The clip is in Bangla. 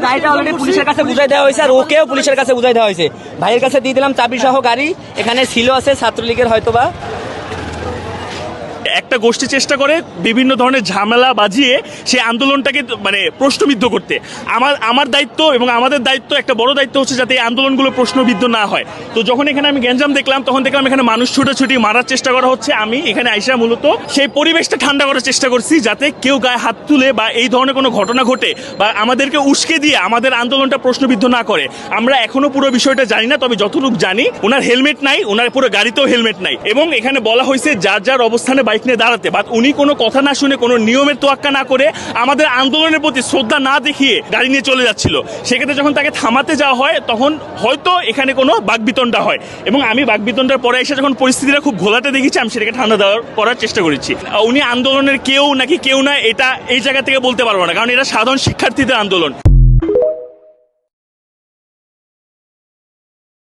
গাড়িটা অলরেডি পুলিশের কাছে বুঝাই দেওয়া হয়েছে, আর ওকেও পুলিশের কাছে বুঝাই দেওয়া হয়েছে। ভাইয়ের কাছে দিয়ে দিলাম চাবি সহ গাড়ি, এখানে ছিল আছে ছাত্রলীগের হয়তোবা। একটা গোষ্ঠী চেষ্টা করে বিভিন্ন ধরনের ঝামেলা বাজিয়ে সেই আন্দোলনটাকে মানে প্রশ্নবিদ্ধ করতে। আমার দায়িত্ব এবং আমাদের দায়িত্ব, একটা বড় দায়িত্ব হচ্ছে যাতে এই আন্দোলনগুলো প্রশ্নবিদ্ধ না হয়। তো যখন এখানে আমি গ্যাঞ্জাম দেখলাম, তখন দেখলাম এখানে মানুষ ছুটাছুটি মারার চেষ্টা করা হচ্ছে। আমি এখানে আইসা মূলত সেই পরিবেশটা ঠান্ডা করার চেষ্টা করছি, যাতে কেউ গায়ে হাত তুলে বা এই ধরনের কোনো ঘটনা ঘটে বা আমাদেরকে উস্কে দিয়ে আমাদের আন্দোলনটা প্রশ্নবিদ্ধ না করে। আমরা এখনো পুরো বিষয়টা জানি না, তবে যতটুকু জানি ওনার হেলমেট নাই, ওনার পুরো গাড়িতেও হেলমেট নাই, এবং এখানে বলা হয়েছে যার যার অবস্থানে বাইক নিয়ে দাঁড়াতে। বাট উনি কোনো কথা না শুনে, কোনো নিয়মের তোয়াক্কা না করে, আমাদের আন্দোলনের প্রতি শ্রদ্ধা না দেখিয়ে গাড়ি নিয়ে চলে যাচ্ছিল। সেক্ষেত্রে যখন তাকে থামাতে যাওয়া হয়, তখন হয়তো এখানে কোনো বাকবিতণ্ডা হয়, এবং আমি বাকবিতণ্ডার পরে এসে যখন পরিস্থিতিটা খুব ঘোলাটে দেখেছি, আমি সেটাকে ঠান্ডা করার চেষ্টা করেছি। উনি আন্দোলনের কেউ নাকি কেউ না, এটা এই জায়গা থেকে বলতে পারবো না, কারণ এটা সাধারণ শিক্ষার্থীদের আন্দোলন।